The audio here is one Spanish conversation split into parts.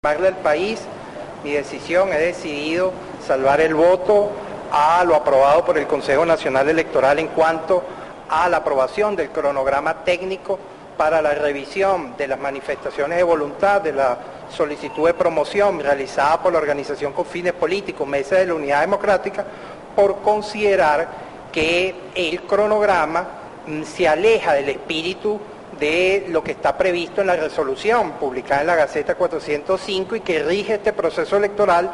Al país, mi decisión, he decidido salvar el voto a lo aprobado por el Consejo Nacional Electoral en cuanto a la aprobación del cronograma técnico para la revisión de las manifestaciones de voluntad de la solicitud de promoción realizada por la organización con fines políticos, Mesa de la Unidad Democrática, por considerar que el cronograma se aleja del espíritu de lo que está previsto en la resolución publicada en la Gaceta 405 y que rige este proceso electoral,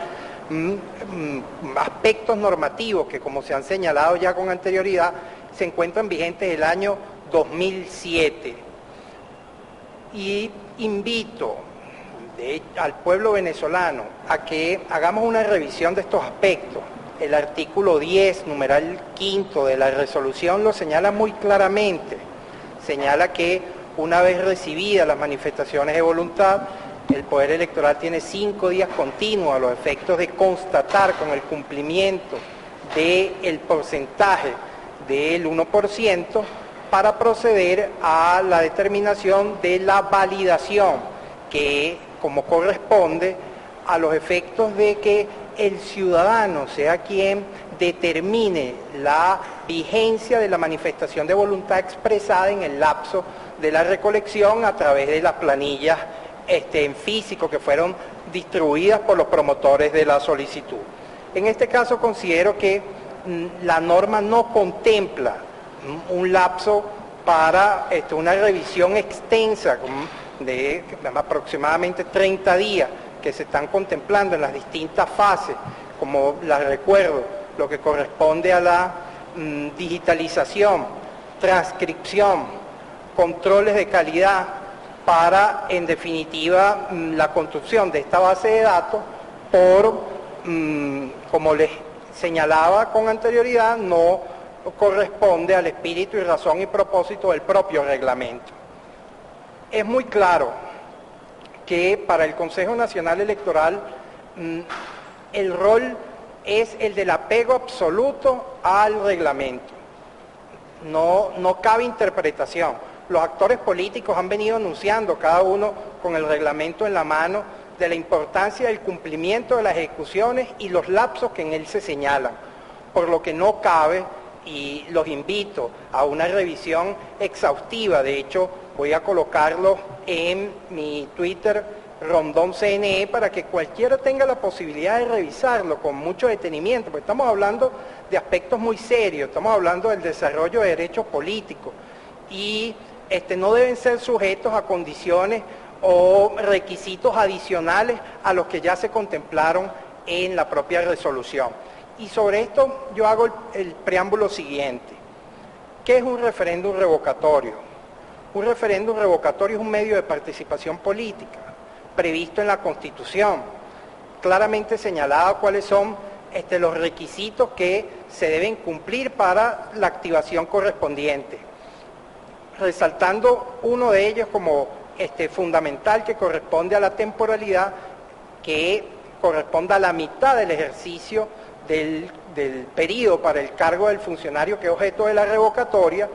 aspectos normativos que, como se han señalado ya con anterioridad, se encuentran vigentes del año 2007. Y invito al pueblo venezolano a que hagamos una revisión de estos aspectos. El artículo 10, numeral 5 de la resolución lo señala muy claramente. Señala que una vez recibidas las manifestaciones de voluntad, el Poder Electoral tiene 5 días continuos a los efectos de constatar con el cumplimiento del porcentaje del 1% para proceder a la determinación de la validación, que como corresponde a los efectos de que el ciudadano sea quien determine la vigencia de la manifestación de voluntad expresada en el lapso de la recolección a través de las planillas en físico que fueron distribuidas por los promotores de la solicitud. En este caso considero que la norma no contempla un lapso para una revisión extensa de aproximadamente 30 días que se están contemplando en las distintas fases, como las recuerdo, lo que corresponde a la digitalización, transcripción, controles de calidad, para, en definitiva, la construcción de esta base de datos como les señalaba con anterioridad, no corresponde al espíritu y razón y propósito del propio reglamento. Es muy claro que para el Consejo Nacional Electoral el rol es el del apego absoluto al reglamento. No cabe interpretación. Los actores políticos han venido anunciando, cada uno con el reglamento en la mano, de la importancia del cumplimiento de las ejecuciones y los lapsos que en él se señalan, por lo que no cabe, y los invito a una revisión exhaustiva. De hecho, voy a colocarlo en mi Twitter, Rondón CNE, para que cualquiera tenga la posibilidad de revisarlo con mucho detenimiento, porque estamos hablando de aspectos muy serios, estamos hablando del desarrollo de derechos políticos, y no deben ser sujetos a condiciones o requisitos adicionales a los que ya se contemplaron en la propia resolución. Y sobre esto yo hago el preámbulo siguiente. ¿Qué es un referéndum revocatorio? Un referéndum revocatorio es un medio de participación política previsto en la Constitución, claramente señalado cuáles son los requisitos que se deben cumplir para la activación correspondiente, resaltando uno de ellos como fundamental, que corresponde a la temporalidad, que corresponde a la mitad del ejercicio del periodo para el cargo del funcionario que es objeto de la revocatoria,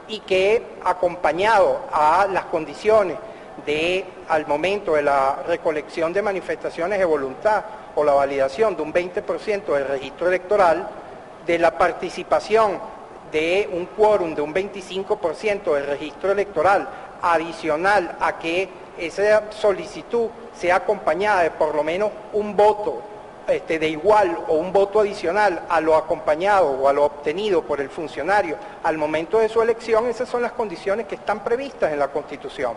y que, acompañado a las condiciones al momento de la recolección de manifestaciones de voluntad o la validación de un 20% del registro electoral, de la participación de un quórum de un 25% del registro electoral, adicional a que esa solicitud sea acompañada de por lo menos un voto de igual o un voto adicional a lo acompañado o a lo obtenido por el funcionario al momento de su elección. Esas son las condiciones que están previstas en la Constitución.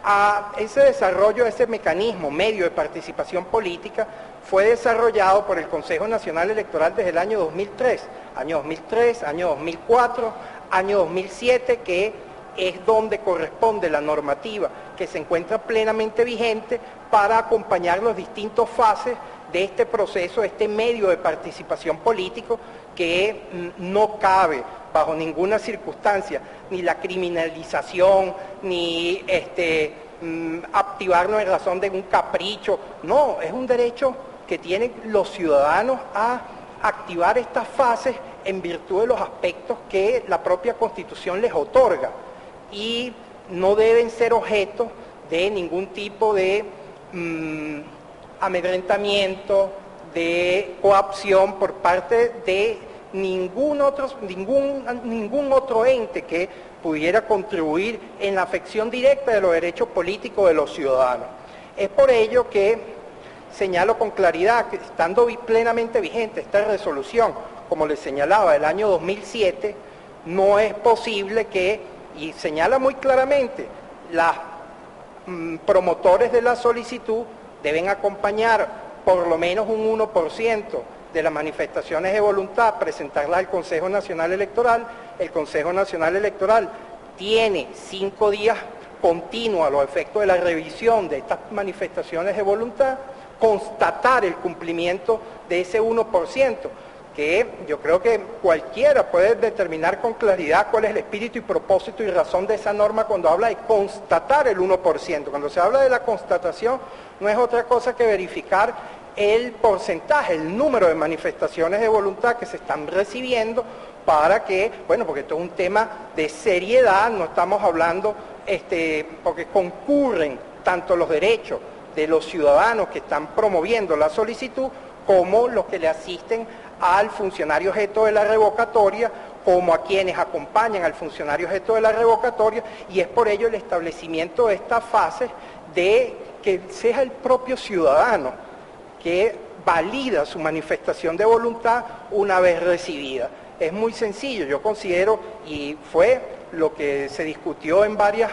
A ese desarrollo, ese mecanismo, medio de participación política, fue desarrollado por el Consejo Nacional Electoral desde el año 2003, año 2004, año 2007, que es donde corresponde la normativa que se encuentra plenamente vigente para acompañar las distintas fases de este proceso, este medio de participación político, que no cabe bajo ninguna circunstancia ni la criminalización, ni activarnos en razón de un capricho. No, es un derecho que tienen los ciudadanos a activar estas fases en virtud de los aspectos que la propia Constitución les otorga, y no deben ser objeto de ningún tipo de amedrentamiento, de coacción por parte de ningún otro ente que pudiera contribuir en la afección directa de los derechos políticos de los ciudadanos. Es por ello que señalo con claridad que, estando plenamente vigente esta resolución, como les señalaba, del año 2007, no es posible que, y señala muy claramente, los promotores de la solicitud deben acompañar por lo menos un 1% de las manifestaciones de voluntad, presentarlas al Consejo Nacional Electoral. El Consejo Nacional Electoral tiene 5 días continuos a los efectos de la revisión de estas manifestaciones de voluntad, constatar el cumplimiento de ese 1%, que yo creo que cualquiera puede determinar con claridad cuál es el espíritu y propósito y razón de esa norma cuando habla de constatar el 1%. Cuando se habla de la constatación, no es otra cosa que verificar el porcentaje, el número de manifestaciones de voluntad que se están recibiendo para que, bueno, porque esto es un tema de seriedad, no estamos hablando, porque concurren tanto los derechos de los ciudadanos que están promoviendo la solicitud como los que le asisten al funcionario objeto de la revocatoria, como a quienes acompañan al funcionario objeto de la revocatoria, y es por ello el establecimiento de esta fase de que sea el propio ciudadano que valida su manifestación de voluntad una vez recibida. Es muy sencillo, yo considero, y fue lo que se discutió en varias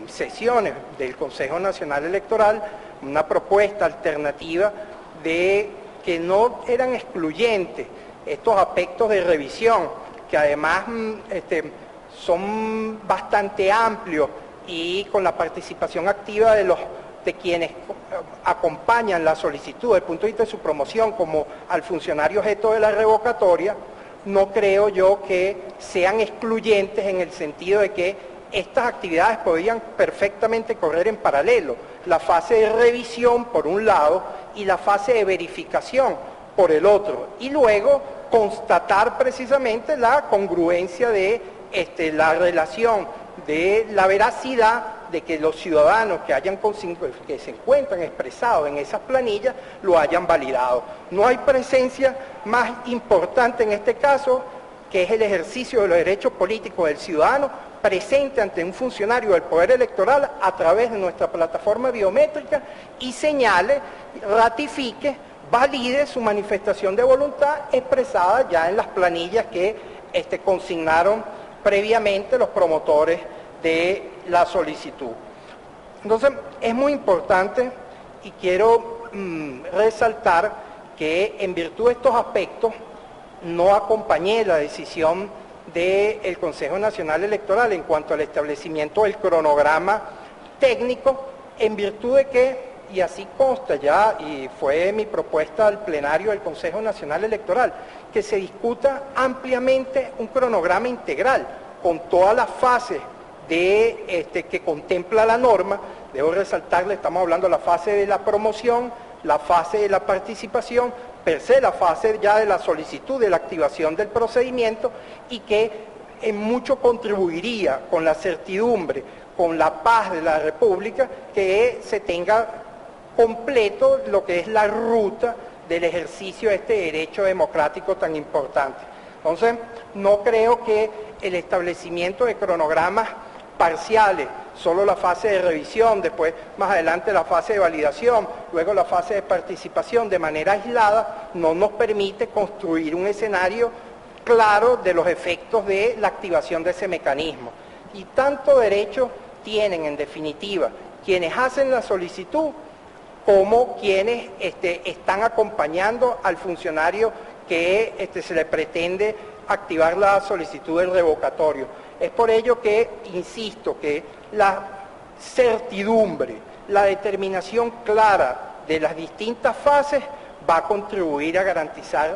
sesiones del Consejo Nacional Electoral, una propuesta alternativa de que no eran excluyentes estos aspectos de revisión, que además son bastante amplios y con la participación activa de quienes acompañan la solicitud desde el punto de vista de su promoción, como al funcionario objeto de la revocatoria. No creo yo que sean excluyentes en el sentido de que estas actividades podrían perfectamente correr en paralelo, la fase de revisión por un lado y la fase de verificación por el otro, y luego constatar precisamente la congruencia de la relación, de la veracidad de que los ciudadanos que se encuentran expresados en esas planillas lo hayan validado. No hay presencia más importante en este caso, que es el ejercicio de los derechos políticos del ciudadano presente ante un funcionario del Poder Electoral a través de nuestra plataforma biométrica y señale, ratifique, valide su manifestación de voluntad expresada ya en las planillas que consignaron previamente los promotores de la solicitud. Entonces, es muy importante y quiero resaltar que en virtud de estos aspectos no acompañé la decisión del Consejo Nacional Electoral en cuanto al establecimiento del cronograma técnico, en virtud de que, y así consta ya, y fue mi propuesta al plenario del Consejo Nacional Electoral, que se discuta ampliamente un cronograma integral con todas las fases que contempla la norma. Debo resaltarle, estamos hablando de la fase de la promoción, la fase de la participación, per se la fase ya de la solicitud, de la activación del procedimiento, y que en mucho contribuiría con la certidumbre, con la paz de la República, que se tenga completo lo que es la ruta del ejercicio de este derecho democrático tan importante. Entonces, no creo que el establecimiento de cronogramas parciales, solo la fase de revisión, después más adelante la fase de validación, luego la fase de participación de manera aislada, no nos permite construir un escenario claro de los efectos de la activación de ese mecanismo. Y tanto derecho tienen, en definitiva, quienes hacen la solicitud como quienes están acompañando al funcionario que se le pretende activar la solicitud del revocatorio. Es por ello que insisto que la certidumbre, la determinación clara de las distintas fases va a contribuir a garantizar